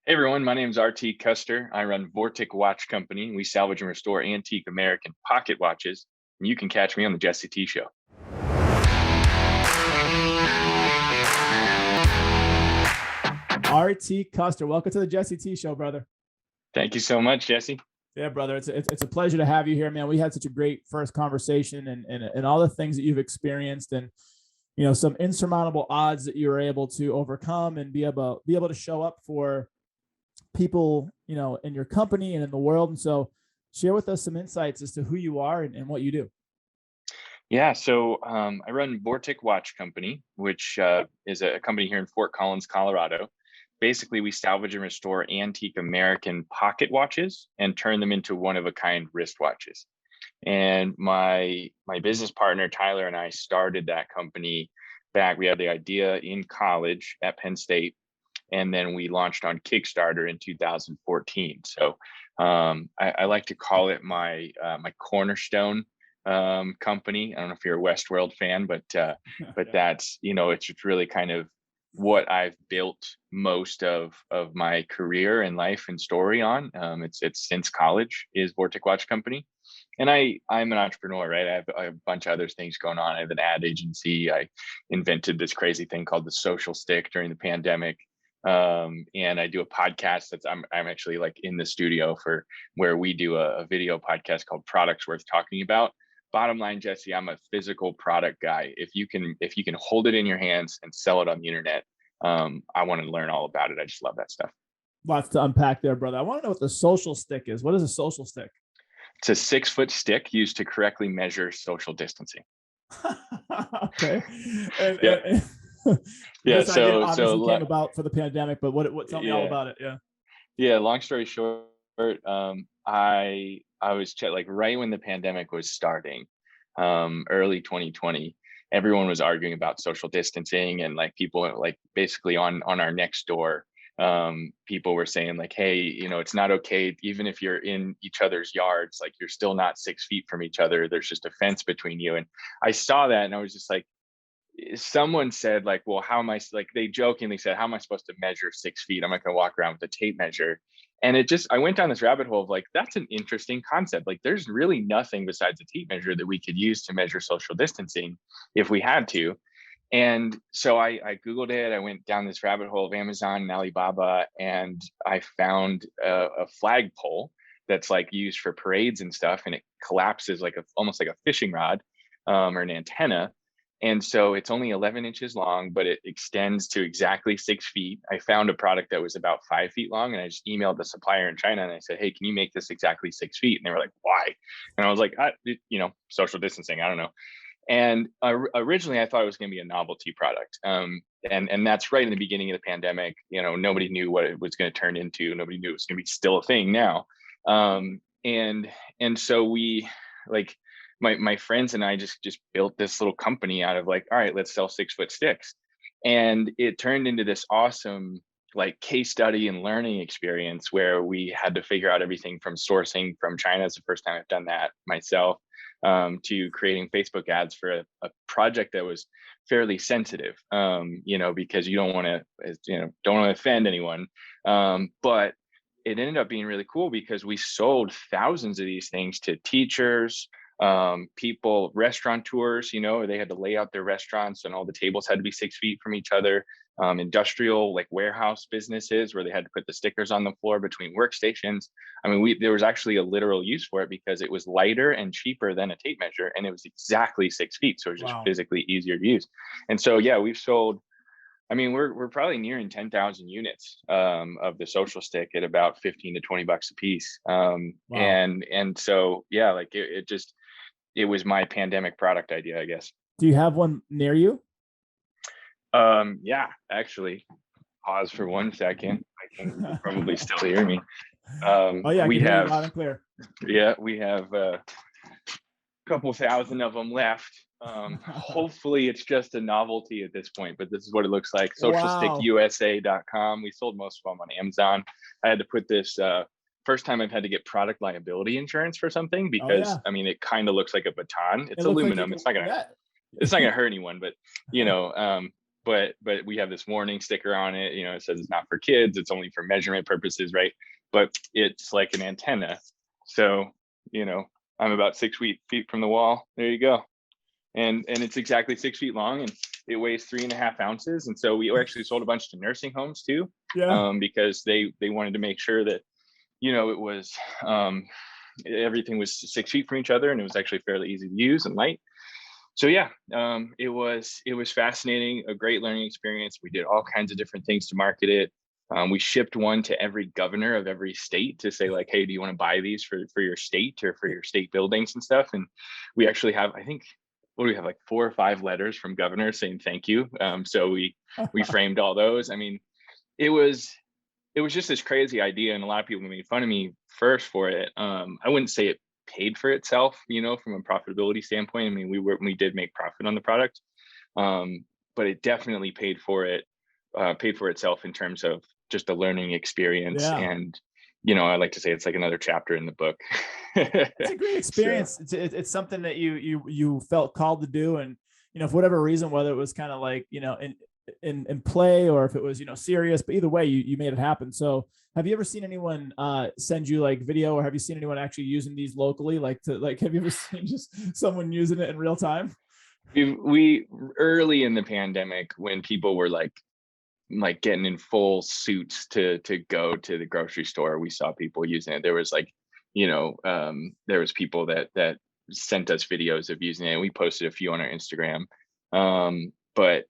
Hey everyone, my name is RT Custer. I run Vortic Watch Company. We salvage and restore antique American pocket watches. And you can catch me on the Jesse T Show. RT Custer, welcome to the Jesse T Show, brother. Thank you so much, Jesse. Yeah, brother, it's a pleasure to have you here, man. We had such a great first conversation and all the things that you've experienced and some insurmountable odds that you were able to overcome and be able to show up for people in your company and in the world. And so share with us some insights as to who you are and what you do. Yeah, so I run Vortic Watch Company, which is a company here in Fort Collins, Colorado. Basically, we salvage and restore antique American pocket watches and turn them into one-of-a-kind wristwatches. And my business partner, Tyler, and I started that company back. We had the idea in college at Penn State, and then we launched on Kickstarter in 2014. So I like to call it my cornerstone company. I don't know if you're a Westworld fan, but that's it's really kind of what I've built most of my career and life and story on. It's since college is Vortic Watch Company. And I'm an entrepreneur, right? I have a bunch of other things going on. I have an ad agency. I invented this crazy thing called the social stick during the pandemic. And I do a podcast I'm actually like in the studio for where we do a video podcast called Products Worth Talking About. Bottom line, Jesse, I'm a physical product guy. If you can hold it in your hands and sell it on the internet, I want to learn all about it. I just love that stuff. Lots to unpack there, brother. I want to know what the social stick is. What is a social stick? It's a 6-foot stick used to correctly measure social distancing. Okay. Yeah. Yeah. So obviously came about for the pandemic, but what tell me all about it. Yeah. Yeah. Long story short, I was like right when the pandemic was starting, early 2020, everyone was arguing about social distancing, and like people like basically on our next door, people were saying like, hey, it's not okay. Even if you're in each other's yards, like you're still not 6 feet from each other. There's just a fence between you. And I saw that and I was just like, someone said like, well, how am I, like they jokingly said, how am I supposed to measure 6 feet? I'm not going to walk around with a tape measure. And I went down this rabbit hole of like, that's an interesting concept. Like there's really nothing besides a tape measure that we could use to measure social distancing if we had to. And so I Googled it. I went down this rabbit hole of Amazon and Alibaba, and I found a flagpole that's like used for parades and stuff. And it collapses like almost like a fishing rod or an antenna. And so it's only 11 inches long, but it extends to exactly 6 feet. I found a product that was about 5 feet long, and I just emailed the supplier in China and I said, hey, can you make this exactly 6 feet? And they were like, why? And I was like, social distancing, I don't know. And originally I thought it was going to be a novelty product. And that's right in the beginning of the pandemic. Nobody knew what it was going to turn into. Nobody knew it was going to be still a thing now. And so we like, my friends and I just built this little company out of like, all right, let's sell 6-foot sticks. And it turned into this awesome like case study and learning experience where we had to figure out everything from sourcing from China. It's the first time I've done that myself, to creating Facebook ads for a project that was fairly sensitive, because you don't want to offend anyone. But it ended up being really cool because we sold thousands of these things to teachers, people, restaurateurs. They had to lay out their restaurants and all the tables had to be 6 feet from each other. Industrial like warehouse businesses where they had to put the stickers on the floor between workstations. I mean, there was actually a literal use for it because it was lighter and cheaper than a tape measure, and it was exactly 6 feet. So it was just physically easier to use. And so, yeah, we've sold, I mean, we're probably nearing 10,000 units of the social stick at about 15 to 20 bucks a piece. And so, yeah, like it was my pandemic product idea, I guess. Do you have one near you? Yeah, actually, pause for 1 second. I can you probably still hear me. We have loud and clear. Yeah, we have a couple thousand of them left. Hopefully it's just a novelty at this point, but this is what it looks like. Socialstickusa.com. We sold most of them on Amazon. I had to put this first time I've had to get product liability insurance for something because I mean, it kind of looks like a baton. It's aluminum. It's not gonna hurt anyone, but but we have this warning sticker on it. It says it's not for kids. It's only for measurement purposes, right? But it's like an antenna. So, I'm about 6 feet from the wall. There you go. And it's exactly 6 feet long, and it weighs 3.5 ounces. And so we actually sold a bunch to nursing homes too, Yeah. because they wanted to make sure that, it was, everything was 6 feet from each other, and it was actually fairly easy to use and light. So yeah, it was fascinating, a great learning experience. We did all kinds of different things to market it. We shipped one to every governor of every state to say like, hey, do you want to buy these for your state or for your state buildings and stuff? And we actually have, I think, what do we have, like 4 or 5 letters from governors saying thank you. So we framed all those. I mean, it was just this crazy idea, and a lot of people made fun of me first for it. I wouldn't say it paid for itself, from a profitability standpoint. I mean, we did make profit on the product, but it definitely paid for itself in terms of just the learning experience. Yeah. And I like to say it's like another chapter in the book. It's a great experience. So, it's something that you felt called to do, and for whatever reason, whether it was kind of like in play, or if it was serious, but either way you made it happen. So have you ever seen anyone send you like video, or have you seen anyone actually using these locally, have you ever seen just someone using it in real time? We early in the pandemic, when people were like getting in full suits to go to the grocery store, we saw people using it. There was like, there was people that sent us videos of using it, and we posted a few on our Instagram. But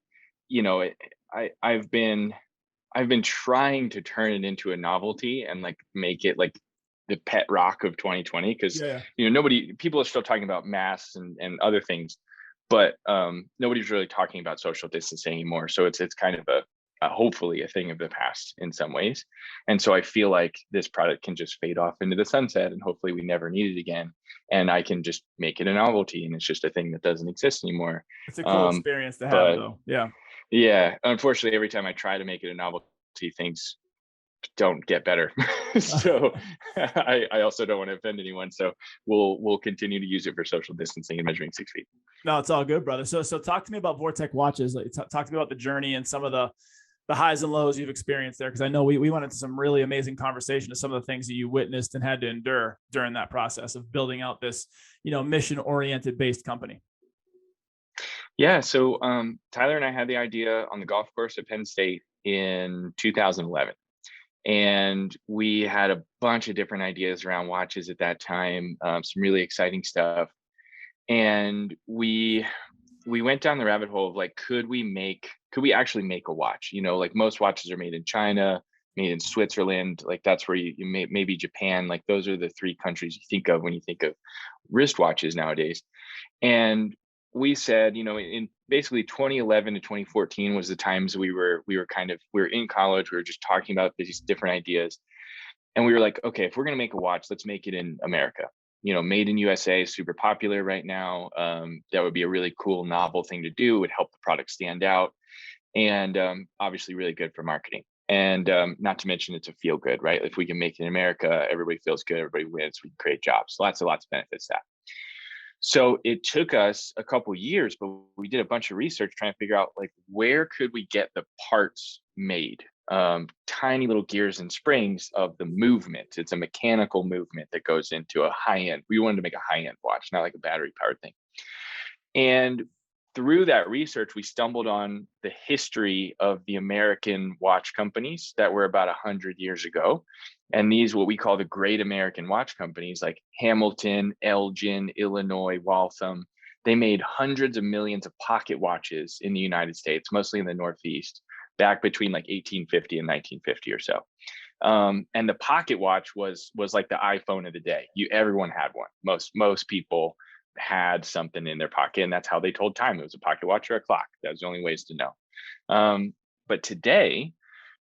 I've been trying to turn it into a novelty and like make it like the pet rock of 2020, because Yeah. people are still talking about masks and other things, but nobody's really talking about social distancing anymore. So it's kind of a hopefully a thing of the past in some ways. And so I feel like this product can just fade off into the sunset, and hopefully we never need it again. And I can just make it a novelty, and it's just a thing that doesn't exist anymore. It's a cool experience to have, But though. Yeah. yeah, unfortunately, every time I try to make it a novelty, things don't get better. So I also don't want to offend anyone. So we'll continue to use it for social distancing and measuring 6 feet. No, it's all good, brother. So talk to me about Vortic watches. Like, talk to me about the journey and some of the highs and lows you've experienced there, because I know we went into some really amazing conversation of some of the things that you witnessed and had to endure during that process of building out this mission oriented based company. Yeah, so Tyler and I had the idea on the golf course at Penn State in 2011. And we had a bunch of different ideas around watches at that time, some really exciting stuff. And we went down the rabbit hole of like, could we actually make a watch? Like most watches are made in China, made in Switzerland, like that's where you maybe Japan, like those are the 3 countries you think of when you think of wristwatches nowadays. And we said, in basically 2011 to 2014 was the times we were in college. We were just talking about these different ideas. And we were like, okay, if we're going to make a watch, let's make it in America. Made in USA is super popular right now. That would be a really cool, novel thing to do. It would help the product stand out. And obviously really good for marketing. And not to mention it's a feel good, right? If we can make it in America, everybody feels good, everybody wins, we can create jobs. Lots of benefits to that. So it took us a couple years, but we did a bunch of research trying to figure out like, where could we get the parts made? Tiny little gears and springs of the movement. It's a mechanical movement that goes into a high end. We wanted to make a high end watch, not like a battery powered thing. And through that research, we stumbled on the history of the American watch companies that were about 100 years ago. And these, what we call the great American watch companies, like Hamilton, Elgin, Illinois, Waltham, they made hundreds of millions of pocket watches in the United States, mostly in the Northeast, back between like 1850 and 1950 or so. And the pocket watch was like the iPhone of the day. Everyone had one. Most people had something in their pocket, and that's how they told time. It was a pocket watch or a clock. That was the only ways to know. But today,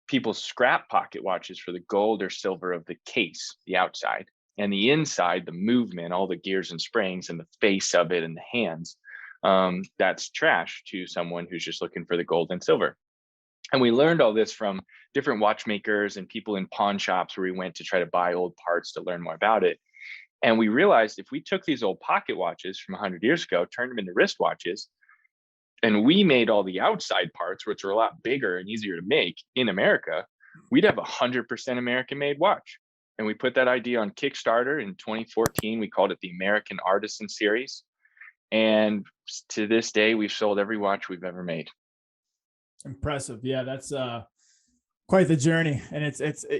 people scrap pocket watches for the gold or silver of the case, the outside, and the inside, the movement, all the gears and springs and the face of it and the hands. That's trash to someone who's just looking for the gold and silver. And we learned all this from different watchmakers and people in pawn shops where we went to try to buy old parts to learn more about it. And we realized if we took these old pocket watches from 100 years ago, turned them into wristwatches, and we made all the outside parts, which are a lot bigger and easier to make in America, we'd have 100% American made watch. And we put that idea on Kickstarter in 2014. We called it the American Artisan Series. And to this day, we've sold every watch we've ever made. Impressive. Yeah, that's quite the journey. And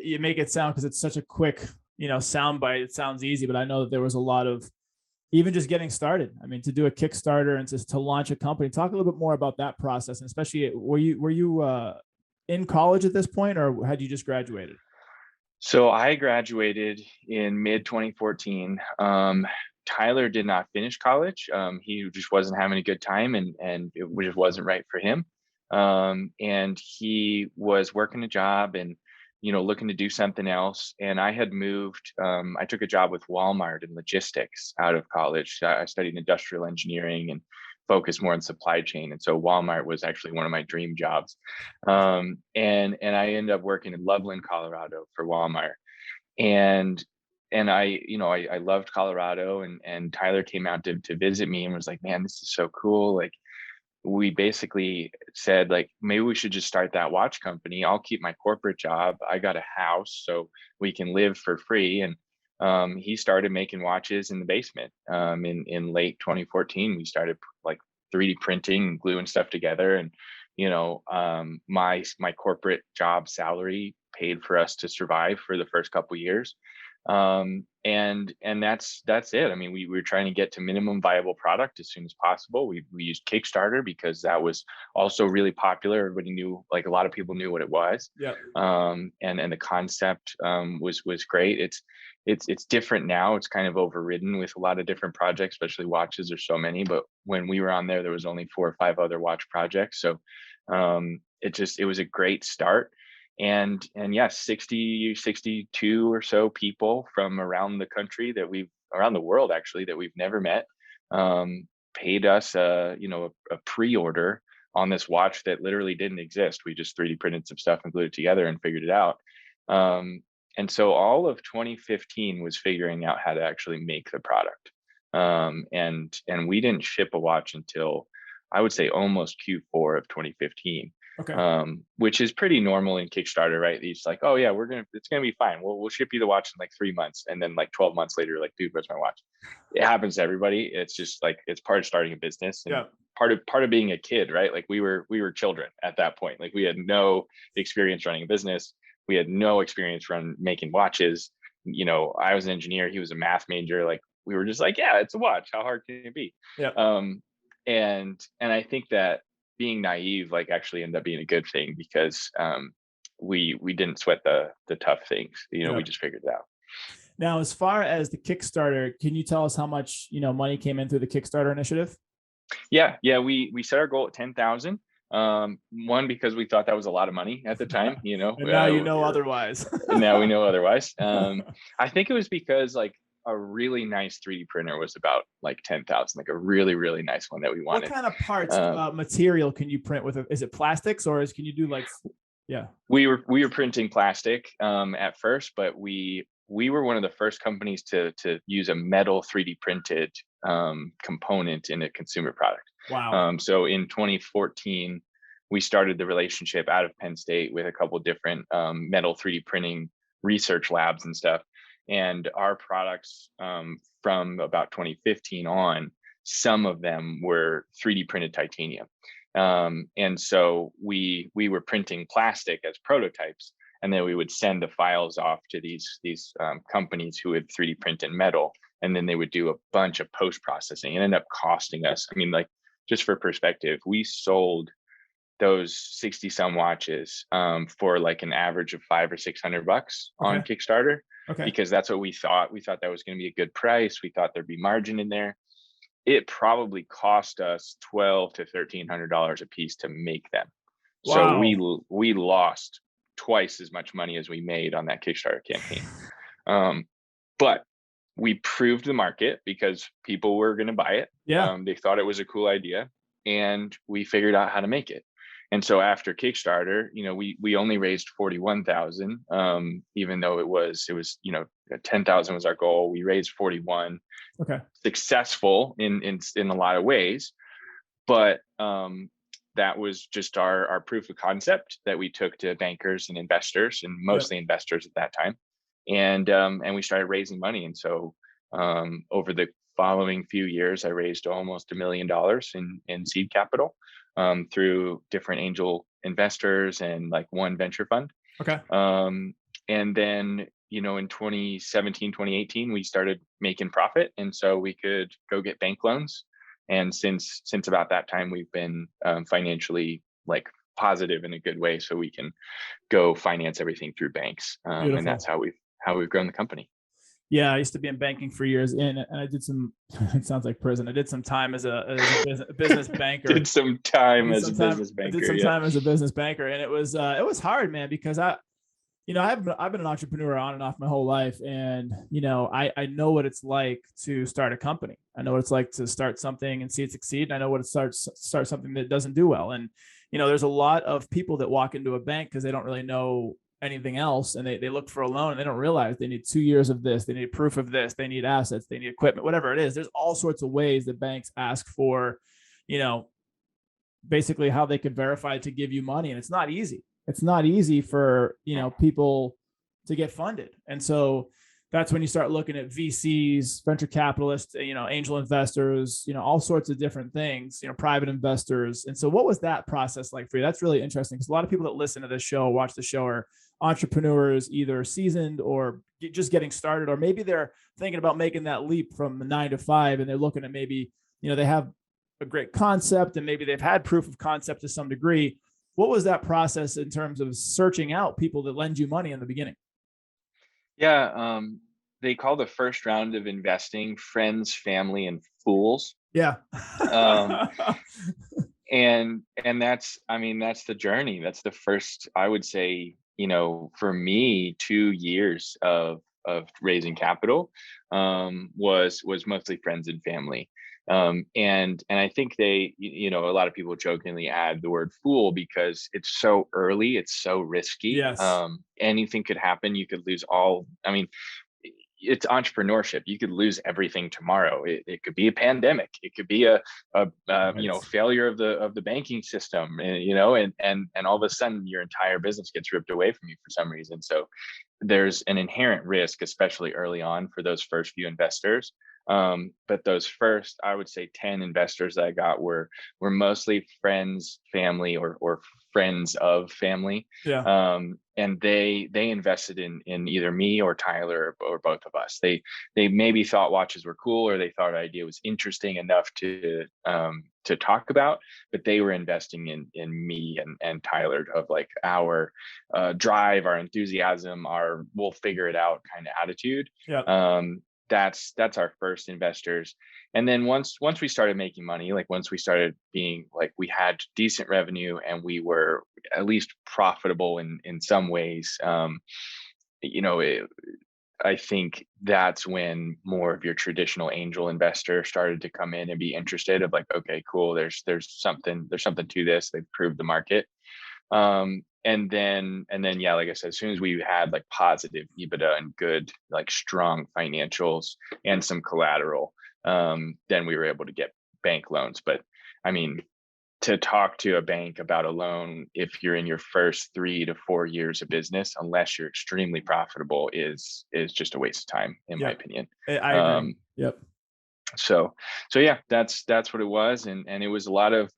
you make it sound, because it's such a quick, soundbite. It sounds easy, but I know that there was a lot of even just getting started. I mean, to do a Kickstarter and to launch a company. Talk a little bit more about that process, and especially were you in college at this point, or had you just graduated? So I graduated in mid 2014. Tyler did not finish college. He just wasn't having a good time, and it just wasn't right for him. And he was working a job and looking to do something else. And I had moved. I took a job with Walmart in logistics out of college. I studied industrial engineering and focused more on supply chain. And so Walmart was actually one of my dream jobs. And I ended up working in Loveland, Colorado for Walmart. And I loved Colorado, and Tyler came out to visit me and was like, man, this is so cool. Like, we basically said, like, maybe we should just start that watch company. I'll keep my corporate job. I got a house so we can live for free. And he started making watches in the basement. In late 2014, we started like 3D printing and gluing stuff together. And my corporate job salary paid for us to survive for the first couple of years. And that's it. I mean, we were trying to get to minimum viable product as soon as possible. We used Kickstarter because that was also really popular. Everybody knew, like, a lot of people knew what it was. Yeah. And the concept was great. It's different now. It's kind of overridden with a lot of different projects, especially watches. There's so many, but when we were on there was only 4 or 5 other watch projects. So it was a great start. And yes, 62 or so people from around the country around the world actually, that we've never met, paid us a pre-order on this watch that literally didn't exist. We just 3D printed some stuff and glued it together and figured it out. And so all of 2015 was figuring out how to actually make the product. And we didn't ship a watch until, I would say, almost Q4 of 2015. Okay. Which is pretty normal in Kickstarter, right? It's like, oh yeah, it's gonna be fine. We'll ship you the watch in like 3 months, and then like 12 months later, like, dude, where's my watch? It happens to everybody. It's just like, it's part of starting a business, and Yeah. part of being a kid, right? Like, we were children at that point. Like, we had no experience running a business. We had no experience making watches. I was an engineer. He was a math major. Like, we were just like, yeah, it's a watch. How hard can it be? Yeah. And I think that being naive, like, actually ended up being a good thing, because we didn't sweat the tough things. Yeah. We just figured it out. Now, as far as the Kickstarter, can you tell us how much money came in through the Kickstarter initiative? Yeah, we set our goal at 10,000. One, because we thought that was a lot of money at the time. And now otherwise. Now we know otherwise. I think it was because, like, a really nice 3D printer was about like 10,000, like a really, really nice one that we wanted. What kind of parts, material can you print with? Is it plastics, or can you do like, yeah? We were printing plastic at first, but we were one of the first companies to use a metal 3D printed component in a consumer product. Wow. So in 2014, we started the relationship out of Penn State with a couple of different metal 3D printing research labs and stuff. And our products, from about 2015 on, some of them were 3D printed titanium. And so we were printing plastic as prototypes, and then we would send the files off to these companies who would 3D print in metal, and then they would do a bunch of post processing. It ended up costing us, I mean, like, just for perspective, we sold those 60 some watches for like an average of $500 or $600 on Kickstarter. Okay. Because that's what we thought. We thought that was going to be a good price. We thought there'd be margin in there. It probably cost us $1,200 to $1,300 a piece to make them. Wow. So we lost twice as much money as we made on that Kickstarter campaign. But we proved the market because people were going to buy it. Yeah. They thought it was a cool idea, and we figured out how to make it. And so after Kickstarter, we only raised 41,000, even though it was 10,000 was our goal. We raised 41. Okay. Successful in a lot of ways, but that was just our proof of concept that we took to bankers and investors, and Yep. mostly investors at that time. And we started raising money. And so over the following few years, I raised almost $1 million in seed capital through different angel investors and like one venture fund. Okay. And then, in 2017, 2018, we started making profit. And so we could go get bank loans. And since about that time, we've been financially like positive in a good way. So we can go finance everything through banks. And that's Beautiful. how we've grown the company. Yeah, I used to be in banking for years, and I did some. It sounds like prison. I did some time as a business banker. Did some time as a business banker. I did some time as a business banker, and it was hard, man, because I've been an entrepreneur on and off my whole life, and I know what it's like to start a company. I know what it's like to start something and see it succeed. And I know what it's start something that doesn't do well. And there's a lot of people that walk into a bank because they don't really know anything else, and they look for a loan and they don't realize they need 2 years of this, they need proof of this, they need assets, they need equipment, whatever it is. There's all sorts of ways that banks ask for, basically how they could verify to give you money, and it's not easy for people to get funded. And so that's when you start looking at VCs, venture capitalists, angel investors, all sorts of different things, private investors. And so what was that process like for you? That's really interesting, because a lot of people that listen to this show, watch the show, are entrepreneurs, either seasoned or just getting started, or maybe they're thinking about making that leap from the 9 to 5, and they're looking at maybe, they have a great concept and maybe they've had proof of concept to some degree. What was that process in terms of searching out people that lend you money in the beginning? Yeah. They call the first round of investing friends, family, and fools. Yeah. Um, and that's the journey. That's the first, I would say, for me, 2 years of raising capital was mostly friends and family. And I think they, a lot of people jokingly add the word fool because it's so early, it's so risky. Yes. Anything could happen. You could lose all. It's entrepreneurship. You could lose everything tomorrow. It could be a pandemic. It could be a failure of the banking system. And all of a sudden your entire business gets ripped away from you for some reason. So there's an inherent risk, especially early on, for those first few investors. But those first, I would say, 10 investors that I got were mostly friends, family, or friends of family. Yeah. And they invested in either me or Tyler or both of us. They maybe thought watches were cool, or they thought our idea was interesting enough to talk about, but they were investing in me and Tyler, of like our drive, our enthusiasm, our we'll figure it out kind of attitude. Yeah. That's our first investors. And then once we started making money, like once we started being like, we had decent revenue and we were at least profitable in some ways, I think that's when more of your traditional angel investor started to come in and be interested, of like, okay, cool, there's something to this. They've proved the market. And then yeah, like I said, as soon as we had like positive EBITDA and good, like strong financials and some collateral, then we were able to get bank loans. But to talk to a bank about a loan if you're in your first 3 to 4 years of business, unless you're extremely profitable, is just a waste of time, in my opinion. I agree. Yep. So yeah, that's what it was. And it was a lot of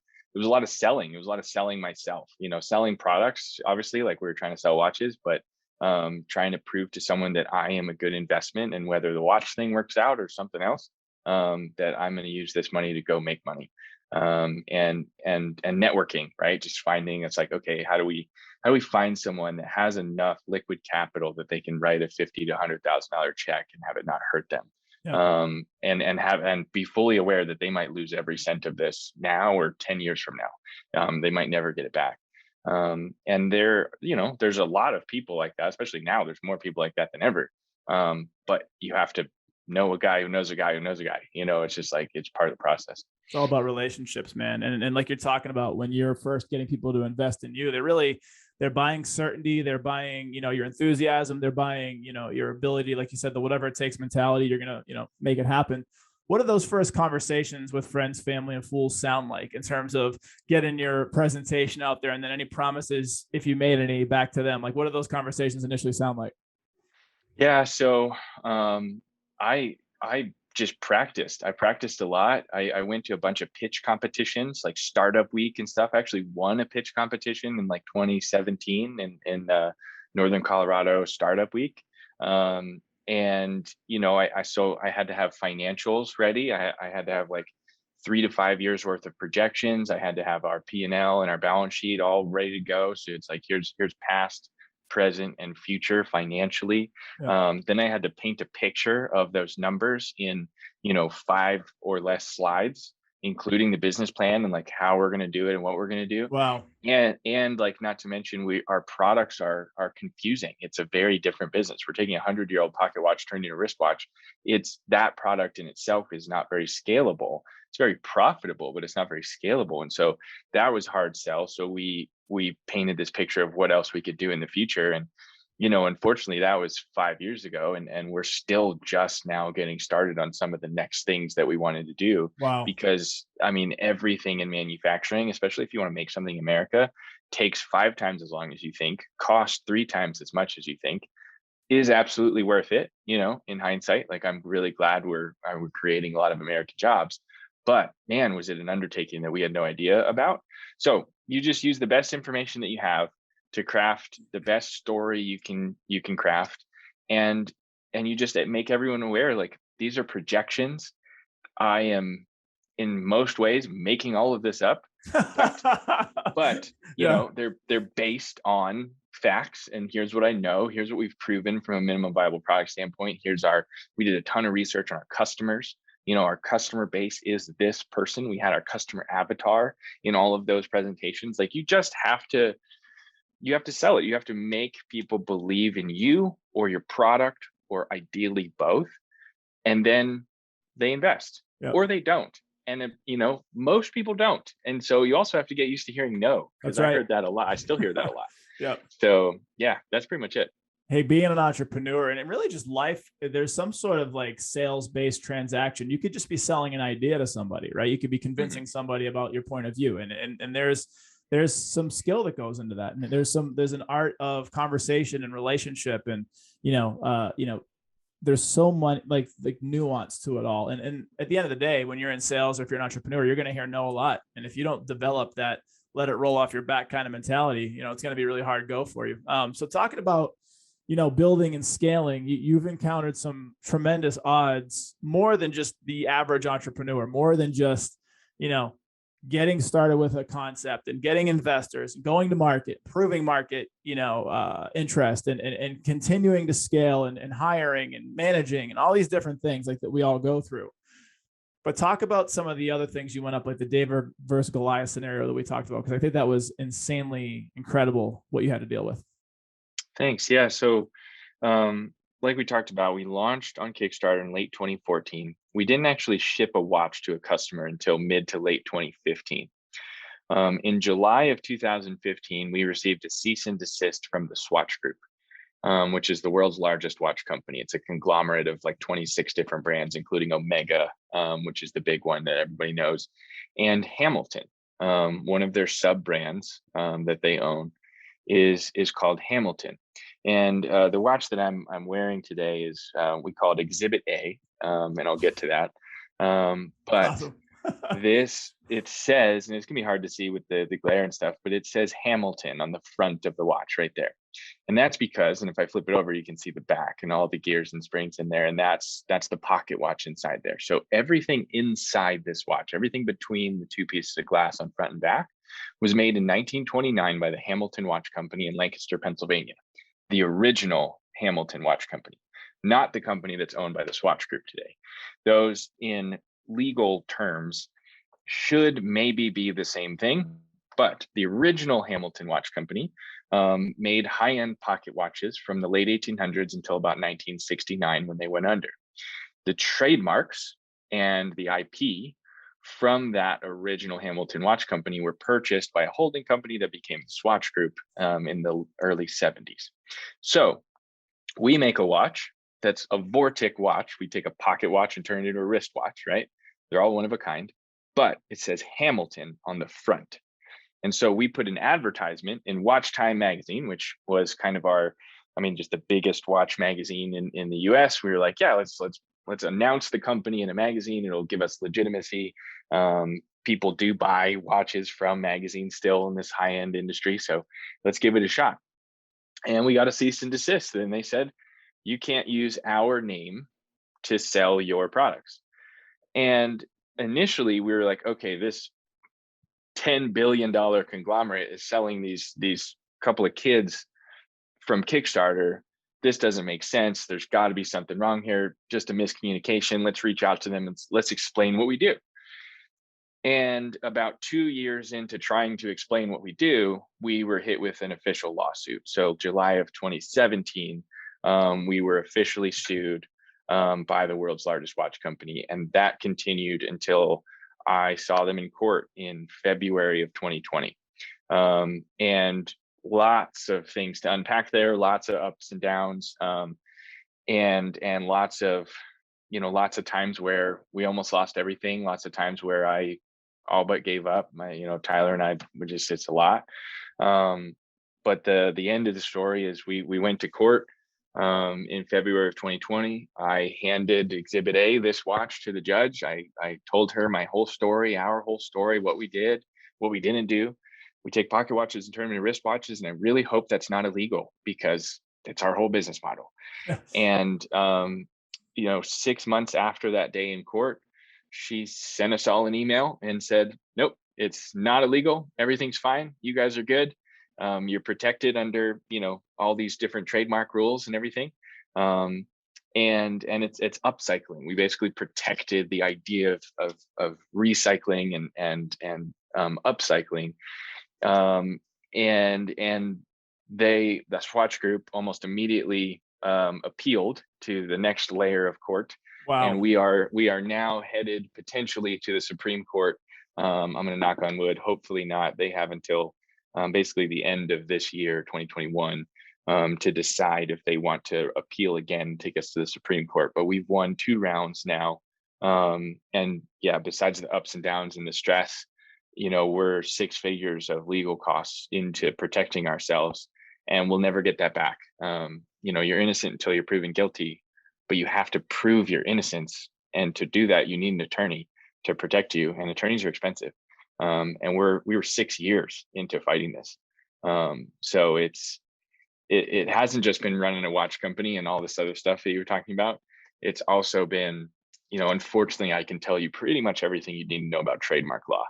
selling. It was a lot of selling myself, selling products, obviously, like we were trying to sell watches, but trying to prove to someone that I am a good investment, and whether the watch thing works out or something else, that I'm going to use this money to go make money. And networking, right? Just finding, it's like, okay, how do we find someone that has enough liquid capital that they can write a $50,000 to $100,000 check and have it not hurt them. Yeah. And be fully aware that they might lose every cent of this now or 10 years from now. They might never get it back. And there's a lot of people like that, especially now. There's more people like that than ever. But you have to know a guy who knows a guy who knows a guy. It's just like, it's part of the process. It's all about relationships, man. And like you're talking about, when you're first getting people to invest in you, they're buying certainty. They're buying, your enthusiasm. They're buying, your ability, like you said, the whatever it takes mentality. You're going to, make it happen. what do those first conversations with friends, family, and fools sound like in terms of getting your presentation out there, and then any promises, if you made any, back to them? Like, what do those conversations initially sound like? Yeah, so I just practiced. I practiced a lot. I went to a bunch of pitch competitions, like Startup Week and stuff. I actually won a pitch competition in like 2017 in Northern Colorado Startup Week. And so I had to have financials ready. I had to have like 3 to 5 years worth of projections. I had to have our P&L and our balance sheet all ready to go. So it's like here's past, present, and future financially. Yeah. Then I had to paint a picture of those numbers in 5 or less slides, including the business plan and like how we're going to do it and what we're going to do. Wow. And like, not to mention, our products are confusing. It's a very different business. We're taking a 100-year-old pocket watch turned into a wristwatch. It's that product in itself is not very scalable. It's very profitable, but it's not very scalable. And so that was hard sell. So we painted this picture of what else we could do in the future. And unfortunately, that was 5 years ago, and we're still just now getting started on some of the next things that we wanted to do. Wow. Because I mean, everything in manufacturing, especially if you want to make something in America, takes 5 times as long as you think, costs 3 times as much as you think, is absolutely worth it. In hindsight, like, I'm really glad we're creating a lot of American jobs. But man, was it an undertaking that we had no idea about. So you just use the best information that you have to craft the best story you can craft, and you just make everyone aware, like, these are projections. I am in most ways making all of this up, but Yeah. they're based on facts, and here's what I know, here's what we've proven from a minimum viable product standpoint. We did a ton of research on our customers. Our customer base is this person. We had our customer avatar in all of those presentations. Like, you have to sell it. You have to make people believe in you or your product, or ideally both, and then they invest. Yep. Or they don't. And most people don't. And so you also have to get used to hearing no, because That's right. I heard that a lot. I still hear that a lot. Yep. So yeah, that's pretty much it. Hey, being an entrepreneur and really just life, there's some sort of like sales-based transaction. You could just be selling an idea to somebody, right? You could be convincing somebody about your point of view. And there's some skill that goes into that. And there's an art of conversation and relationship. And, there's so much like nuance to it all. And at the end of the day, when you're in sales or if you're an entrepreneur, you're going to hear no a lot. And if you don't develop that, let it roll off your back kind of mentality, it's going to be really hard go for you. So talking about, building and scaling, you've encountered some tremendous odds, more than just the average entrepreneur, more than just, getting started with a concept and getting investors, going to market, proving market, interest, and continuing to scale and hiring and managing and all these different things like that we all go through. But talk about some of the other things you went up, like the David versus Goliath scenario that we talked about, because I think that was insanely incredible what you had to deal with. Thanks. Yeah. So, like we talked about, we launched on Kickstarter in late 2014. We didn't actually ship a watch to a customer until mid to late 2015. In July of 2015, we received a cease and desist from the Swatch Group, which is the world's largest watch company. It's a conglomerate of like 26 different brands, including Omega, which is the big one that everybody knows, and Hamilton. One of their sub brands that they own is called Hamilton. And the watch that I'm wearing today is we call it Exhibit A, and I'll get to that. But Awesome. it says, and it's gonna be hard to see with the glare and stuff, but it says Hamilton on the front of the watch right there. And that's because, and if I flip it over, you can see the back and all the gears and springs in there. And that's the pocket watch inside there. So everything inside this watch, everything between the 2 pieces of glass on front and back, was made in 1929 by the Hamilton Watch Company in Lancaster, Pennsylvania. The original Hamilton Watch Company, not the company that's owned by the Swatch Group today. Those, in legal terms, should maybe be the same thing, but the original Hamilton Watch Company made high-end pocket watches from the late 1800s until about 1969, when they went under. The trademarks and the IP from that original Hamilton Watch Company were purchased by a holding company that became the Swatch Group in the early 70s. So we make a watch that's a Vortic watch. We take a pocket watch and turn it into a wristwatch, right? They're all one of a kind, but it says Hamilton on the front. And so we put an advertisement in Watch Time magazine, which was kind of our, I mean, just the biggest watch magazine in the US. We were like, yeah, let's announce the company in a magazine. It'll give us legitimacy. People do buy watches from magazines still in this high-end industry. So let's give it a shot. And we got a cease and desist. And they said, you can't use our name to sell your products. And initially we were like, okay, this $10 billion conglomerate is selling these couple of kids from Kickstarter. This doesn't make sense. There's got to be something wrong here, just a miscommunication. Let's reach out to them and let's explain what we do. And about 2 years into trying to explain what we do, we were hit with an official lawsuit. So July of 2017, we were officially sued by the world's largest watch company. And that continued until I saw them in court in February of 2020. And lots of things to unpack there, lots of ups and downs, and lots of times where we almost lost everything, lots of times where I all but gave up. Tyler and I were just, it's a lot. But the end of the story is we went to court in February of 2020. I handed Exhibit A, this watch, to the judge. I told her my whole story, our whole story, what we did, what we didn't do. We take pocket watches and turn them into wristwatches, and I really hope that's not illegal because it's our whole business model. And 6 months after that day in court, she sent us all an email and said, nope, it's not illegal. Everything's fine. You guys are good. You're protected under, all these different trademark rules and everything. And it's upcycling. We basically protected the idea of recycling and upcycling. And the Swatch Group almost immediately appealed to the next layer of court. Wow. And we are now headed potentially to the Supreme Court. I'm going to knock on wood. Hopefully not. They have until basically the end of this year, 2021, to decide if they want to appeal again, take us to the Supreme Court. But we've won 2 rounds now. And yeah, besides the ups and downs and the stress, we're 6 figures of legal costs into protecting ourselves, and we'll never get that back. You're innocent until you're proven guilty, but you have to prove your innocence. And to do that, you need an attorney to protect you, and attorneys are expensive. And we were 6 years into fighting this. So it hasn't just been running a watch company and all this other stuff that you were talking about. It's also been, unfortunately, I can tell you pretty much everything you need to know about trademark law.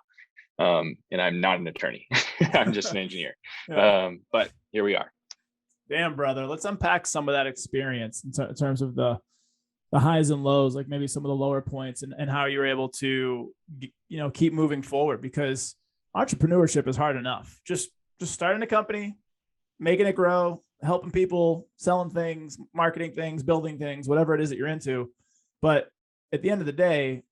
And I'm not an attorney. I'm just an engineer. Yeah. But here we are. Damn, brother. Let's unpack some of that experience in terms of the highs and lows, like maybe some of the lower points, and how you're able to, keep moving forward, because entrepreneurship is hard enough. Just starting a company, making it grow, helping people, selling things, marketing things, building things, whatever it is that you're into. But at the end of the day,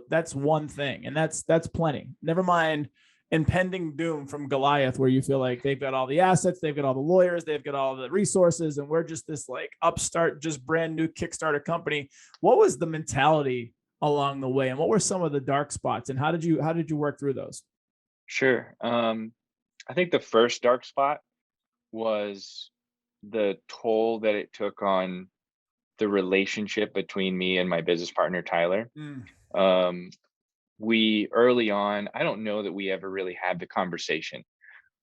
that's one thing, and that's plenty. Never mind impending doom from Goliath, where you feel like they've got all the assets, they've got all the lawyers, they've got all the resources, and we're just this like upstart, just brand new Kickstarter company. What was the mentality along the way, and what were some of the dark spots, and how did you work through those? Sure. I think the first dark spot was the toll that it took on the relationship between me and my business partner, Tyler. We early on, I don't know that we ever really had the conversation,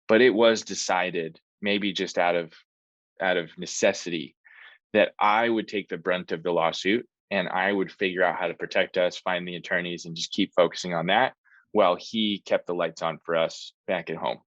but it was decided, maybe just out of necessity, that I would take the brunt of the lawsuit and I would figure out how to protect us, find the attorneys, and just keep focusing on that while he kept the lights on for us back at home.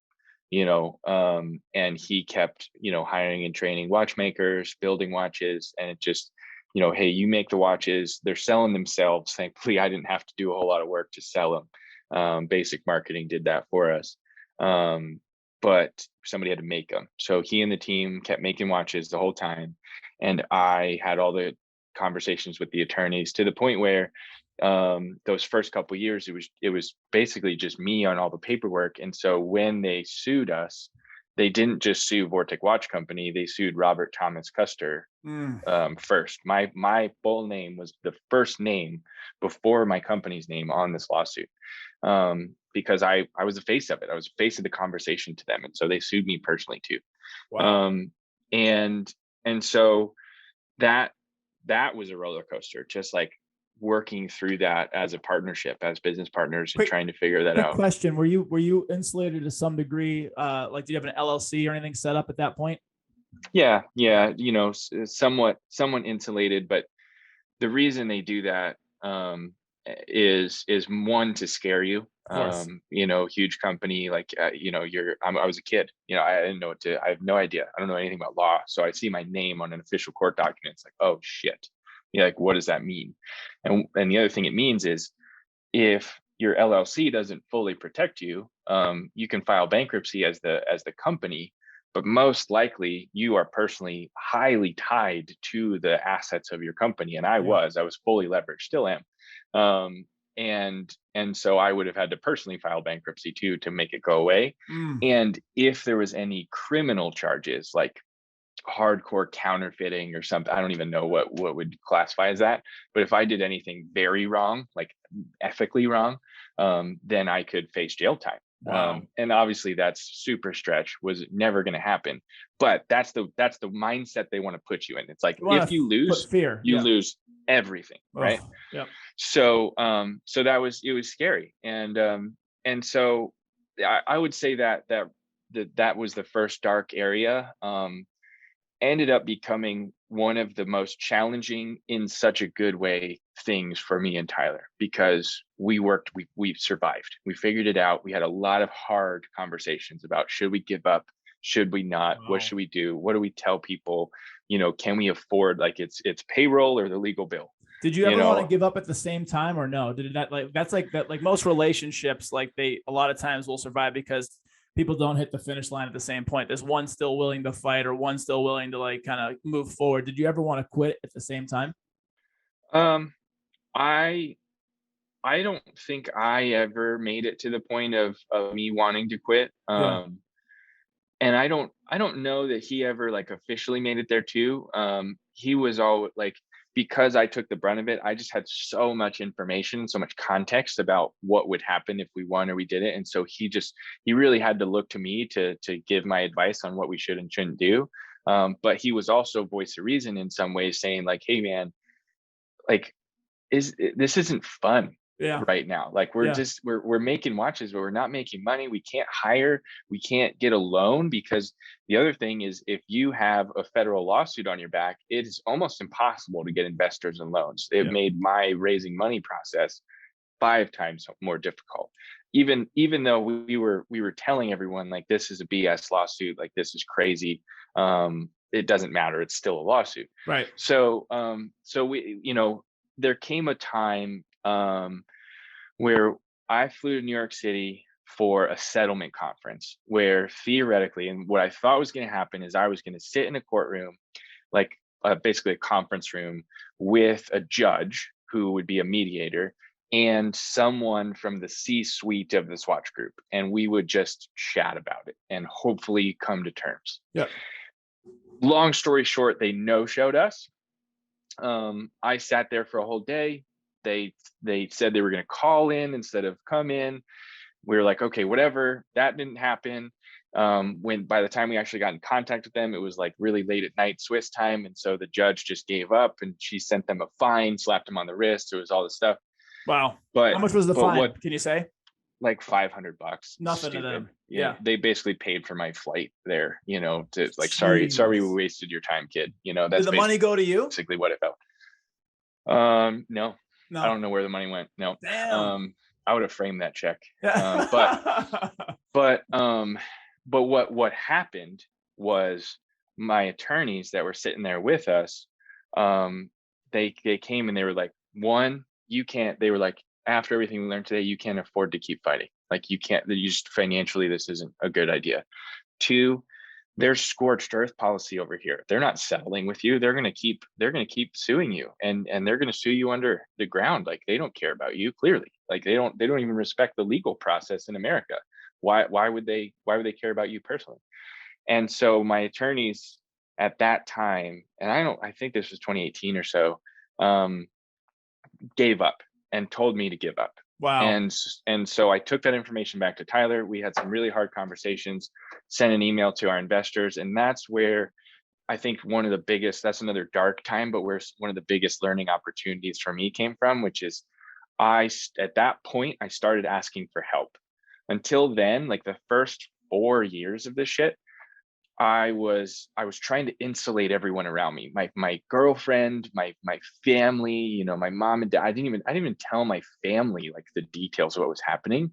And he kept, hiring and training watchmakers, building watches, and it just, hey, you make the watches, they're selling themselves. Thankfully, I didn't have to do a whole lot of work to sell them. Basic marketing did that for us. But somebody had to make them. So he and the team kept making watches the whole time. And I had all the conversations with the attorneys, to the point where those first couple of years, it was basically just me on all the paperwork. And so when they sued us, they didn't just sue Vortic Watch Company, they sued Robert Thomas Custer first. My full name was the first name before my company's name on this lawsuit, because I was the face of it. I was the face of the conversation to them, and so they sued me personally too. Wow. And so that was a roller coaster, just like working through that as a partnership, as business partners, and trying to figure that Quick out. question: Were you insulated to some degree? Like, do you have an LLC or anything set up at that point? Yeah, you know, somewhat insulated, but the reason they do that is one, to scare you. Of course. You know, huge company, like you know, I was a kid, you know, I didn't know I have no idea, I don't know anything about law, so I see my name on an official court document, it's like, oh shit, yeah, like what does that mean? And the other thing it means is, if your LLC doesn't fully protect you, you can file bankruptcy as the company, but most likely you are personally highly tied to the assets of your company. And I was fully leveraged, still am. And so I would have had to personally file bankruptcy too to make it go away. And if there was any criminal charges, like hardcore counterfeiting or something, I don't even know what would classify as that, but if I did anything very wrong, like ethically wrong, then I could face jail time. Wow. And obviously that's super stretch, was never going to happen, but that's the mindset they want to put you in. It's like, if you lose, fear, you lose everything, right? Yeah. So so it was scary. And so I would say that was the first dark area. Ended up becoming one of the most challenging, in such a good way, things for me and Tyler, because we survived, we figured it out. We had a lot of hard conversations about, should we give up, should we not, what should we do, what do we tell people, you know, can we afford, like, it's payroll or the legal bill. Did you ever want to give up at the same time, or no? Did it not, like, that's like that, like most relationships, like they a lot of times will survive because people don't hit the finish line at the same point. There's one still willing to fight, or one still willing to, like, kind of move forward. Did you ever want to quit at the same time? I don't think I ever made it to the point of me wanting to quit. And I don't know that he ever, like, officially made it there too. He was all like, because I took the brunt of it, I just had so much information, so much context about what would happen if we won or we didn't. And so he really had to look to me to give my advice on what we should and shouldn't do. But he was also voice of reason in some ways, saying like, hey man, like, this isn't fun right now. Like, we're making watches, but we're not making money. We can't hire, we can't get a loan, because the other thing is, if you have a federal lawsuit on your back, it is almost impossible to get investors and loans. It made my raising money process 5 times more difficult. Even though we were telling everyone, like, this is a BS lawsuit, like, this is crazy. It doesn't matter, it's still a lawsuit. Right. So so we, you know, there came a time where I flew to New York City for a settlement conference, where theoretically, and what I thought was going to happen, is I was going to sit in a courtroom, like basically a conference room, with a judge who would be a mediator, and someone from the C-suite of this watch group, and we would just chat about it and hopefully come to terms. Yeah. Long story short, they no-showed us. I sat there for a whole day. They said they were going to call in instead of come in. We were like, okay, whatever. That didn't happen. When by the time we actually got in contact with them, it was like really late at night Swiss time, and so the judge just gave up, and she sent them a fine, slapped them on the wrist. It was all this stuff. Wow. But how much was the fine? Can you say? Like $500. Nothing to them. Yeah. They basically paid for my flight there, you know, to like, sorry we wasted your time, kid. You know, that's did the money go to you? Basically what it felt. No, I don't know where the money went. No. Damn. I would have framed that check. But what happened was, my attorneys that were sitting there with us, they came and they were like, one, they were like, after everything we learned today, you can't afford to keep fighting. Like, you just financially, this isn't a good idea. 2, there's scorched earth policy over here. They're not settling with you. They're going to keep suing you, and they're going to sue you under the ground. Like, they don't care about you, clearly. Like, they don't even respect the legal process in America. Why would they care about you personally? And so my attorneys at that time, and I think this was 2018 or so, um, gave up and told me to give up. Wow. And so I took that information back to Tyler. We had some really hard conversations, sent an email to our investors, and that's where I think one of the biggest, that's another dark time, but where one of the biggest learning opportunities for me came from, which is at that point, I started asking for help. Until then, like the first 4 years of this shit, I was trying to insulate everyone around me. My girlfriend, my family, my mom and dad. I didn't even tell my family like the details of what was happening,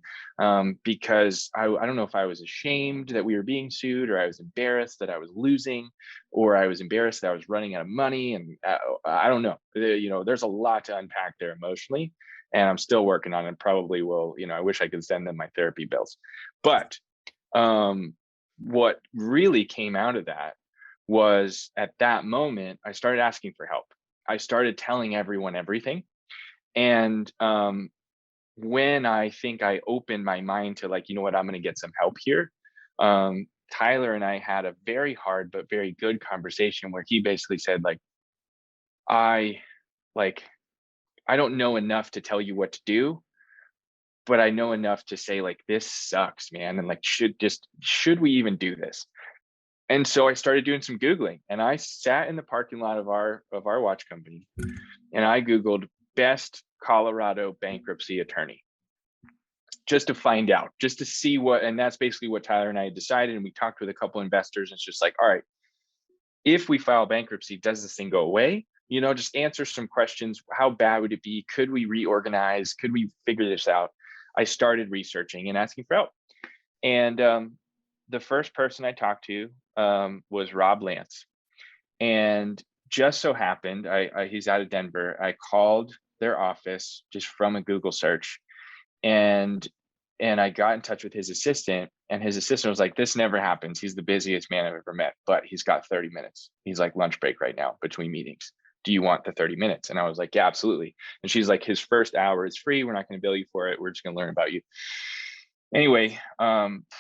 because I don't know if I was ashamed that we were being sued, or I was embarrassed that I was losing, or I was embarrassed that I was running out of money, and I don't know. There's a lot to unpack there emotionally, and I'm still working on it. Probably will. I wish I could send them my therapy bills, but what really came out of that was, at that moment, I started asking for help. I started telling everyone everything. And when I think I opened my mind to, like, you know what, I'm going to get some help here. Tyler and I had a very hard but very good conversation where he basically said, I like, I don't know enough to tell you what to do, but I know enough to say, like, this sucks, man. And like, should we even do this? And so I started doing some Googling, and I sat in the parking lot of our watch company, and I Googled best Colorado bankruptcy attorney, just to find out, just to see what, and that's basically what Tyler and I had decided. And we talked with a couple investors. And it's just like, all right, if we file bankruptcy, does this thing go away? Just answer some questions. How bad would it be? Could we reorganize? Could we figure this out? I started researching and asking for help. And the first person I talked to was Rob Lance. And just so happened, he's out of Denver. I called their office just from a Google search, and I got in touch with his assistant, and his assistant was like, this never happens. He's the busiest man I've ever met, but he's got 30 minutes. He's like lunch break right now between meetings. Do you want the 30 minutes? And I was like, yeah, absolutely. And she's like, his first hour is free. We're not going to bill you for it. We're just going to learn about you. Anyway,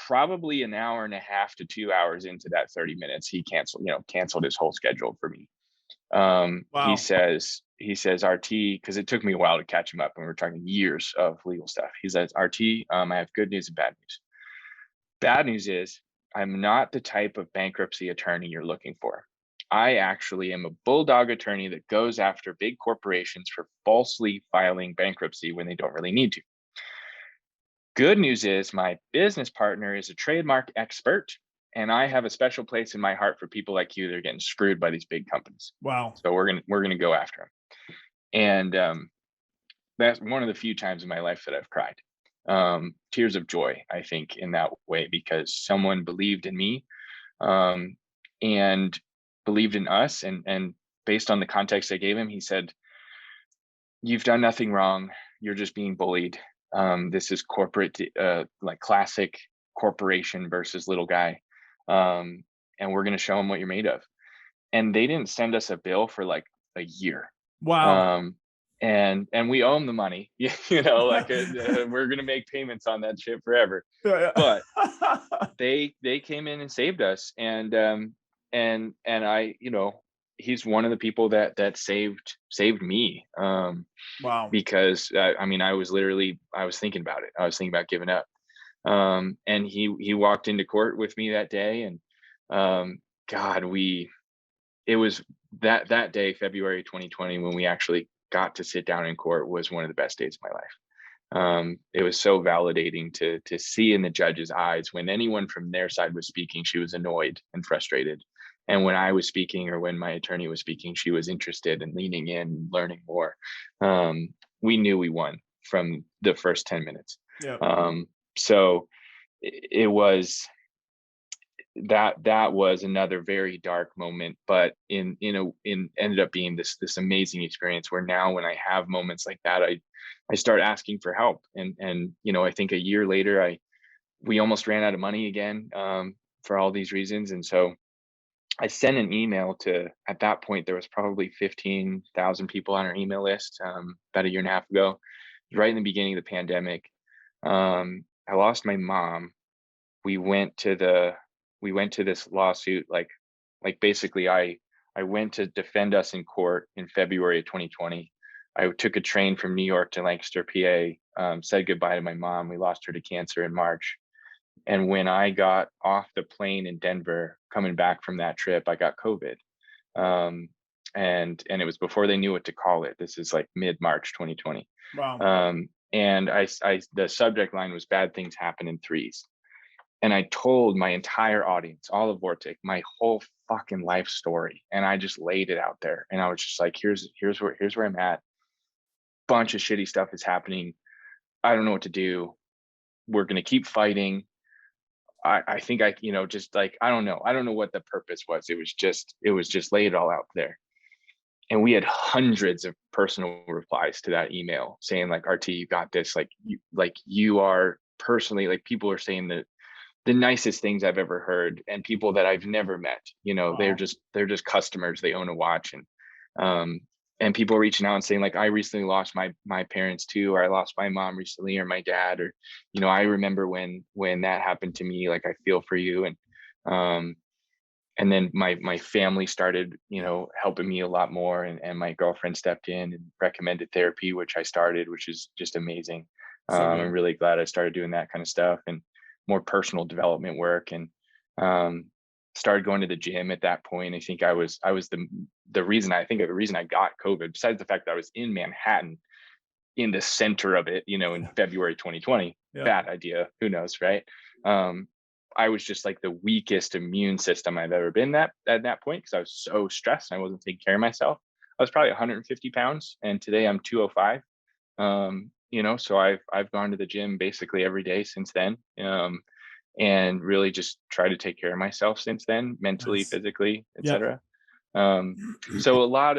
probably an hour and a half to 2 hours into that 30 minutes, he canceled his whole schedule for me. He Wow. says, RT, because it took me a while to catch him up, and we're talking years of legal stuff. He says, RT, I have good news and bad news. Bad news is, I'm not the type of bankruptcy attorney you're looking for. I actually am a bulldog attorney that goes after big corporations for falsely filing bankruptcy when they don't really need to. Good news is, my business partner is a trademark expert, and I have a special place in my heart for people like you that are getting screwed by these big companies. Wow. So we're gonna go after them. And that's one of the few times in my life that I've cried. Tears of joy, I think, in that way, because someone believed in me, and believed in us. And based on the context I gave him, he said, you've done nothing wrong. You're just being bullied. This is corporate, like classic corporation versus little guy. And we're going to show them what you're made of. And they didn't send us a bill for like a year. Wow. And we owe them the money, we're going to make payments on that shit forever. Yeah. But they came in and saved us. And I, he's one of the people that saved me. Wow. Because I was thinking about it. I was thinking about giving up. And he walked into court with me that day, and God, it was that day, February 2020, when we actually got to sit down in court, was one of the best days of my life. It was so validating to see in the judge's eyes. When anyone from their side was speaking, she was annoyed and frustrated. And when I was speaking, or when my attorney was speaking, she was interested and leaning in, learning more. We knew we won from the first 10 minutes. Yeah. So it was that was another very dark moment, but in ended up being this amazing experience, where now when I have moments like that, I start asking for help. And I think a year later, we almost ran out of money again, for all these reasons. And so I sent an email to, at that point, there was probably 15,000 people on our email list, about a year and a half ago, right in the beginning of the pandemic. I lost my mom. We went to the we went to this lawsuit, like basically I went to defend us in court in February of 2020. I took a train from New York to Lancaster, PA, said goodbye to my mom. We lost her to cancer in March. And when I got off the plane in Denver, coming back from that trip, I got COVID. Um, and it was before they knew what to call it. This is like mid-March 2020. Wow. And the subject line was bad things happen in threes. And I told my entire audience, all of Vortic, my whole fucking life story. And I just laid it out there. And I was just like, here's where I'm at. Bunch of shitty stuff is happening. I don't know what to do. We're going to keep fighting. I think just like, I don't know what the purpose was. It was just lay it all out there. And we had hundreds of personal replies to that email saying like, RT, you got this. You are personally, like, people are saying that the nicest things I've ever heard, and people that I've never met, Wow. they're just customers. They own a watch, and people reaching out and saying like, I recently lost my parents too, or I lost my mom recently, or my dad, or, I remember when that happened to me, like, I feel for you. And then my family started, helping me a lot more. And my girlfriend stepped in and recommended therapy, which I started, which is just amazing. I'm really glad I started doing that kind of stuff and more personal development work, and started going to the gym at that point. I think I was the reason I got COVID, besides the fact that I was in Manhattan in the center of it, in February 2020, Yeah. bad idea. Who knows, right? I was just like the weakest immune system I've ever been at that point, because I was so stressed. I wasn't taking care of myself. I was probably 150 pounds, and today I'm 205. So I've gone to the gym basically every day since then, and really just try to take care of myself since then, mentally, Nice. physically, Yep. etc. So a lot,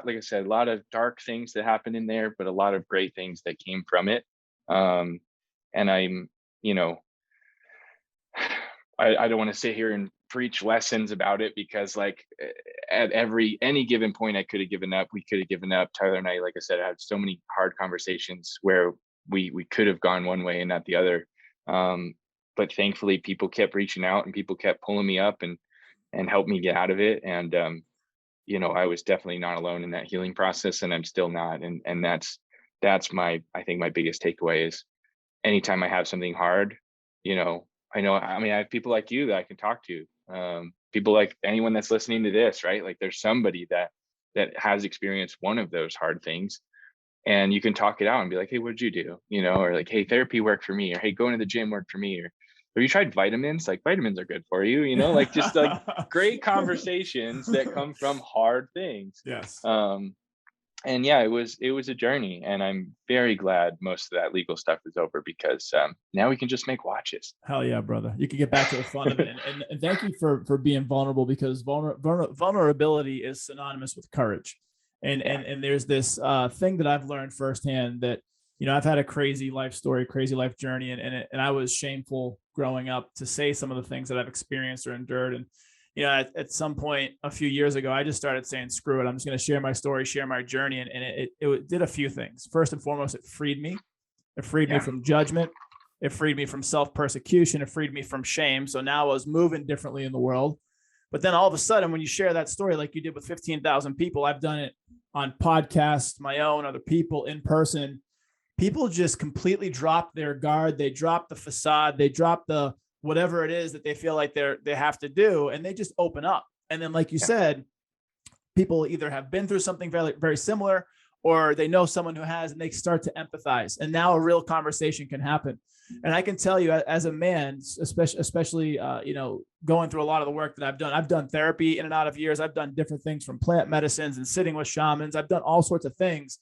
like I said, a lot of dark things that happened in there, but a lot of great things that came from it. And I'm, I don't want to sit here and preach lessons about it, because like at any given point we could have given up. Tyler and I, like I said, I had so many hard conversations where we could have gone one way and not the other. But thankfully people kept reaching out, and people kept pulling me up and helped me get out of it. And I was definitely not alone in that healing process, and I'm still not. And that's I think my biggest takeaway is, anytime I have something hard, I have people like you that I can talk to, people like anyone that's listening to this, right? Like, there's somebody that has experienced one of those hard things, and you can talk it out and be like, hey, what did you do? Or like, hey, therapy worked for me, or hey, going to the gym worked for me, or have you tried vitamins? Like, vitamins are good for you, like, just like great conversations that come from hard things. Yes. And yeah, it was a journey, and I'm very glad most of that legal stuff is over, because now we can just make watches. Hell yeah, brother. You can get back to the fun of it. And thank you for being vulnerable, because vulnerability is synonymous with courage. And there's this thing that I've learned firsthand, that, I've had a crazy life story, crazy life journey. And I was shameful growing up to say some of the things that I've experienced or endured. And, at some point a few years ago, I just started saying, screw it. I'm just going to share my story, share my journey. And it did a few things. First and foremost, it freed me. It freed me from judgment. It freed me from self-persecution. It freed me from shame. So now I was moving differently in the world. But then all of a sudden, when you share that story, like you did with 15,000 people, I've done it on podcasts, my own, other people, in person, people just completely drop their guard. They drop the facade. They drop the whatever it is that they feel like they have to do, and they just open up. And then, like you said, people either have been through something very, very similar, or they know someone who has, and they start to empathize. And now a real conversation can happen. And I can tell you, as a man, especially going through a lot of the work that I've done therapy in and out of years. I've done different things, from plant medicines and sitting with shamans. I've done all sorts of things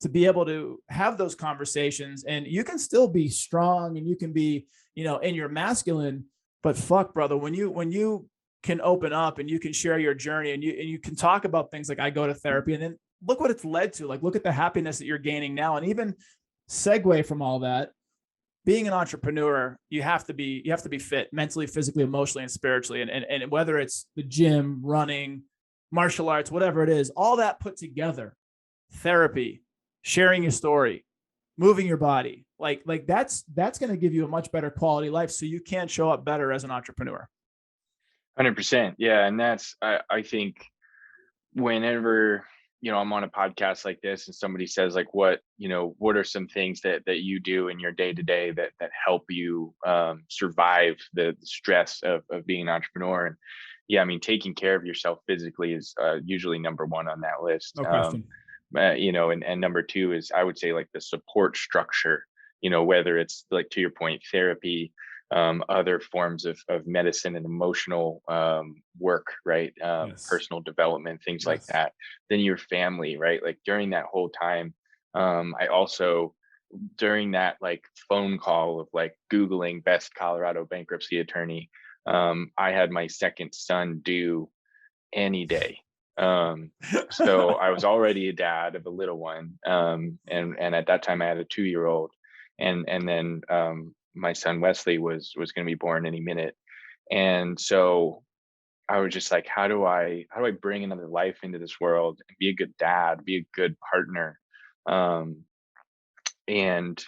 to be able to have those conversations. And you can still be strong, and you can be, in your masculine, but fuck, brother, when you can open up and you can share your journey, and you can talk about things like, I go to therapy, and then look what it's led to. Like, look at the happiness that you're gaining now. And even segue from all that, being an entrepreneur, you have to be fit mentally, physically, emotionally, and spiritually. And whether it's the gym, running, martial arts, whatever it is, all that put together, therapy, sharing your story, moving your body, like that's going to give you a much better quality life, so you can show up better as an entrepreneur. 100%. Yeah. And I think whenever, I'm on a podcast like this and somebody says like, what are some things that you do in your day to day that help you survive the stress of being an entrepreneur? And yeah, I mean, taking care of yourself physically is usually number one on that list. No question. And number two is, I would say, like the support structure, whether it's like, to your point, therapy, other forms of medicine and emotional work, right? Yes. Personal development, things like Yes. that. Then your family, right? Like during that whole time, I also, during that like phone call of like Googling best Colorado bankruptcy attorney, I had my second son due any day. So I was already a dad of a little one. And at that time I had a 2-year old, and then my son Wesley was going to be born any minute. And so I was just like, how do I bring another life into this world and be a good dad, be a good partner, um, and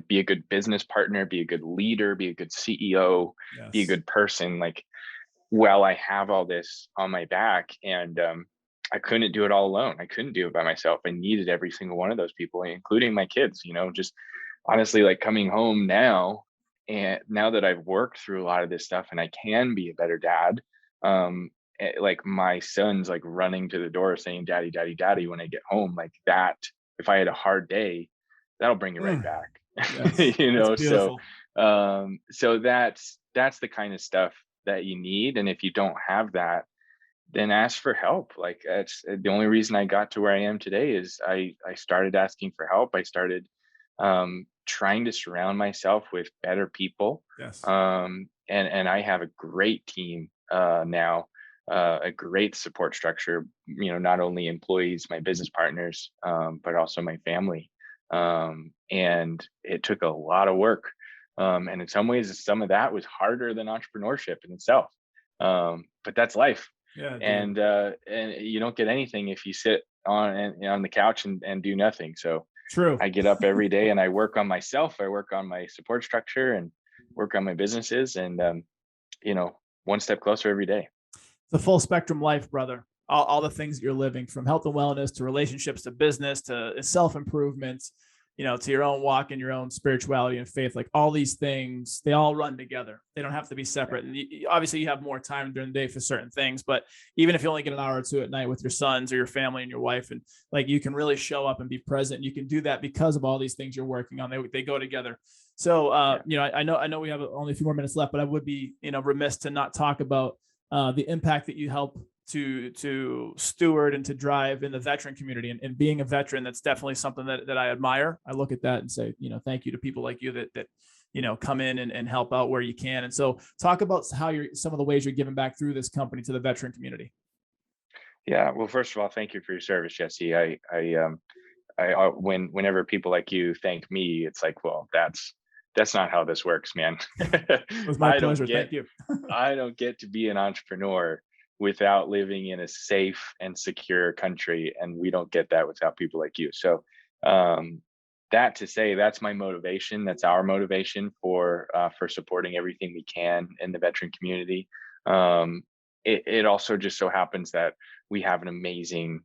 be a good business partner, be a good leader, be a good CEO, be a Yes. good person. Like, well, I have all this on my back, and I couldn't do it all alone. I couldn't do it by myself. I needed every single one of those people, including my kids, just honestly, like coming home now, and now that I've worked through a lot of this stuff and I can be a better dad, like my son's like running to the door saying, "Daddy, daddy, daddy," when I get home, like that, if I had a hard day, that'll bring you right Mm, back. yes. That's So beautiful. that's the kind of stuff that you need. And if you don't have that, then ask for help. Like, that's the only reason I got to where I am today, is I started asking for help. I started trying to surround myself with better people. Yes. And I have a great team now, a great support structure, not only employees, my business partners, but also my family. And it took a lot of work. And in some ways, some of that was harder than entrepreneurship in itself. But that's life. Yeah, dude. And you don't get anything if you sit on the couch and do nothing. So True. I get up every day and I work on myself. I work on my support structure and work on my businesses, and one step closer every day. The full spectrum life, brother. All the things that you're living, from health and wellness to relationships to business to self improvement, to your own walk and your own spirituality and faith. Like all these things, they all run together. They don't have to be separate. And obviously, you have more time during the day for certain things, but even if you only get an hour or two at night with your sons or your family and your wife, and like you can really show up and be present. You can do that because of all these things you're working on. They go together. So, Yeah. I know we have only a few more minutes left, but I would be, remiss to not talk about the impact that you help to steward and to drive in the veteran community, and being a veteran. That's definitely something that I admire. I look at that and say, thank you to people like you that come in and help out where you can. And so talk about how some of the ways you're giving back through this company to the veteran community. Yeah. Well, first of all, thank you for your service, Jesse. Whenever people like you thank me, it's like, well, that's not how this works, man. It was my I don't pleasure. get Thank you. I don't get to be an entrepreneur without living in a safe and secure country, and we don't get that without people like you. So, um, that to say, that's my motivation. That's our motivation for supporting everything we can in the veteran community. Um, it also just so happens that we have an amazing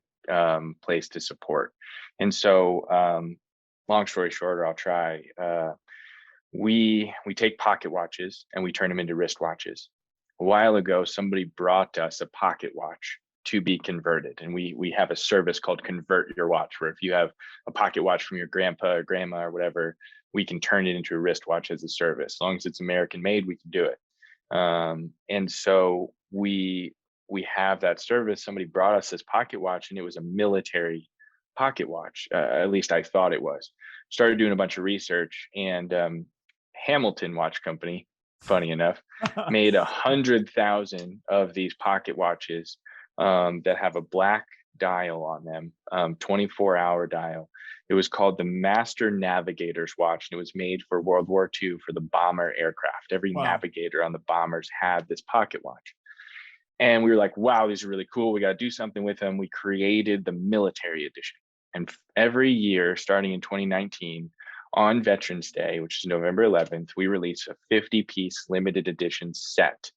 place to support, and so long story shorter, I'll try. We take pocket watches and we turn them into wristwatches. A while ago, somebody brought us a pocket watch to be converted, and we have a service called Convert Your Watch, where if you have a pocket watch from your grandpa or grandma or whatever, we can turn it into a wristwatch as a service. As long as it's American made, we can do it. And so we have that service. Somebody brought us this pocket watch, and it was a military pocket watch. At least I thought it was. Started doing a bunch of research, and Hamilton Watch Company, funny enough, made 100,000 of these pocket watches that have a black dial on them, 24-hour dial. It was called the Master Navigator's Watch, and it was made for World War II for the bomber aircraft. Every Wow. navigator on the bombers had this pocket watch. And we were like, wow, these are really cool. We got to do something with them. We created the military edition. And every year, starting in 2019, on Veterans Day, which is November 11th, we release a 50-piece limited edition set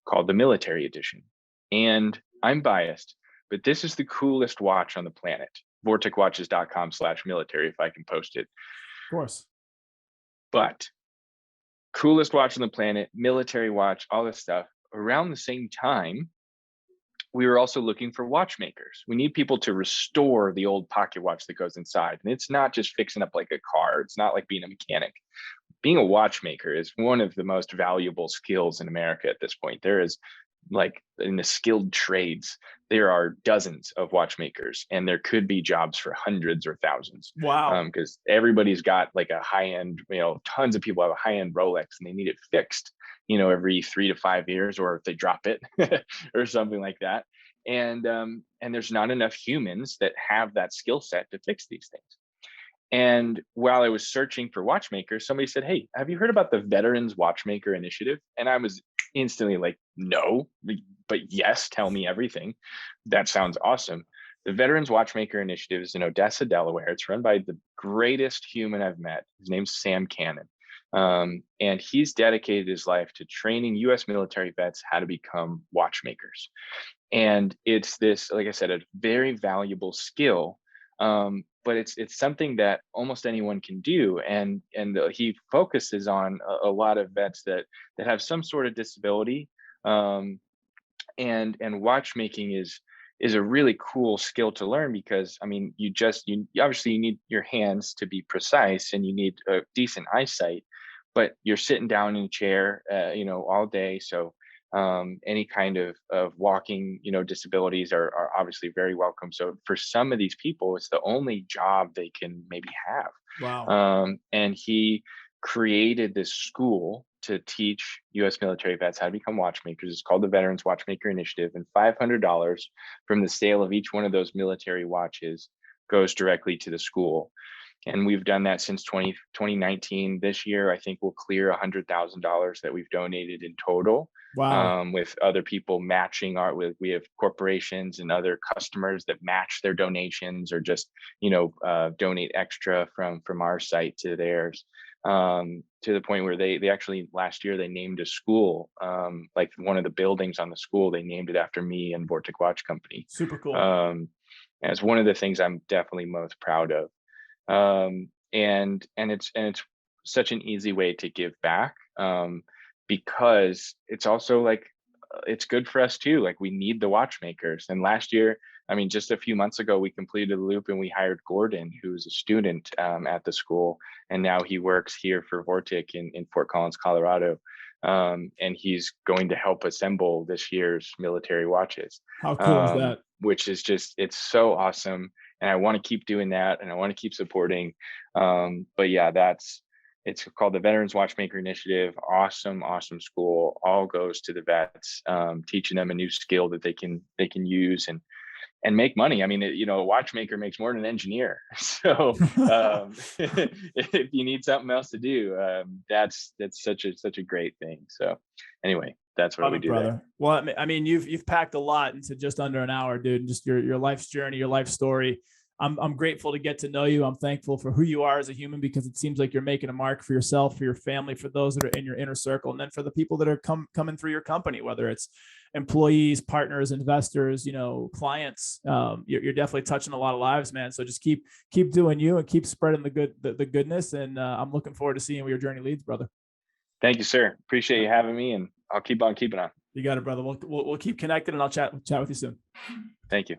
called the military edition. And I'm biased, but this is the coolest watch on the planet. vorticwatches.com/military, if I can post it. Of course. But coolest watch on the planet, military watch, all this stuff. Around the same time, we were also looking for watchmakers. We need people to restore the old pocket watch that goes inside. And it's not just fixing up like a car. It's not like being a mechanic. Being a watchmaker is one of the most valuable skills in America at this point. There is, like, in the skilled trades, there are dozens of watchmakers, and there could be jobs for hundreds or thousands. Wow. Because everybody's got like a high end, tons of people have a high end Rolex and they need it fixed, every 3 to 5 years, or if they drop it or something like that. And there's not enough humans that have that skill set to fix these things. And while I was searching for watchmakers, somebody said, "Hey, have you heard about the Veterans Watchmaker Initiative?" And I was instantly like, "No, but yes, tell me everything. That sounds awesome." The Veterans Watchmaker Initiative is in Odessa, Delaware. It's run by the greatest human I've met. His name's Sam Cannon. And he's dedicated his life to training US military vets how to become watchmakers. And it's this, like I said, a very valuable skill. But it's something that almost anyone can do, and he focuses on a lot of vets that have some sort of disability, and watchmaking is a really cool skill to learn, because I mean, you obviously you need your hands to be precise, and you need a decent eyesight, but you're sitting down in a chair all day, so any kind of walking, disabilities are obviously very welcome. So for some of these people, it's the only job they can maybe have. Wow. And he created this school to teach US military vets how to become watchmakers. It's called the Veterans Watchmaker Initiative, and $500 from the sale of each one of those military watches goes directly to the school. And we've done that since 2019. This year, I think we'll clear $100,000 that we've donated in total. Wow. With other people matching we have corporations and other customers that match their donations, or just, donate extra from our site to theirs. To the point where they actually, last year, they named a school, like one of the buildings on the school, they named it after me and Vortic Watch Company. Super cool. And it's one of the things I'm definitely most proud of. And it's such an easy way to give back, because it's also like, it's good for us too. Like, we need the watchmakers. And last year, I mean, just a few months ago, we completed a loop and we hired Gordon, who's a student at the school, and now he works here for Vortic in Fort Collins, Colorado. And he's going to help assemble this year's military watches. How cool is that? Which is just, it's so awesome. And I want to keep doing that, and I want to keep supporting. But yeah, it's called the Veterans Watchmaker Initiative. Awesome school. All goes to the vets, teaching them a new skill that they can use and make money. I mean, a watchmaker makes more than an engineer. So if you need something else to do, that's such a great thing. So anyway, that's what we do, brother. there. Well, I mean, you've packed a lot into just under an hour, dude. And just your life's journey, your life story. I'm grateful to get to know you. I'm thankful for who you are as a human, because it seems like you're making a mark for yourself, for your family, for those that are in your inner circle, and then for the people that are coming through your company, whether it's employees, partners, investors, clients. You're definitely touching a lot of lives, man. So just keep doing you, and keep spreading the goodness. And I'm looking forward to seeing where your journey leads, brother. Thank you, sir. Appreciate you having me, and I'll keep on keeping on. You got it, brother. We'll keep connected, and I'll chat with you soon. Thank you.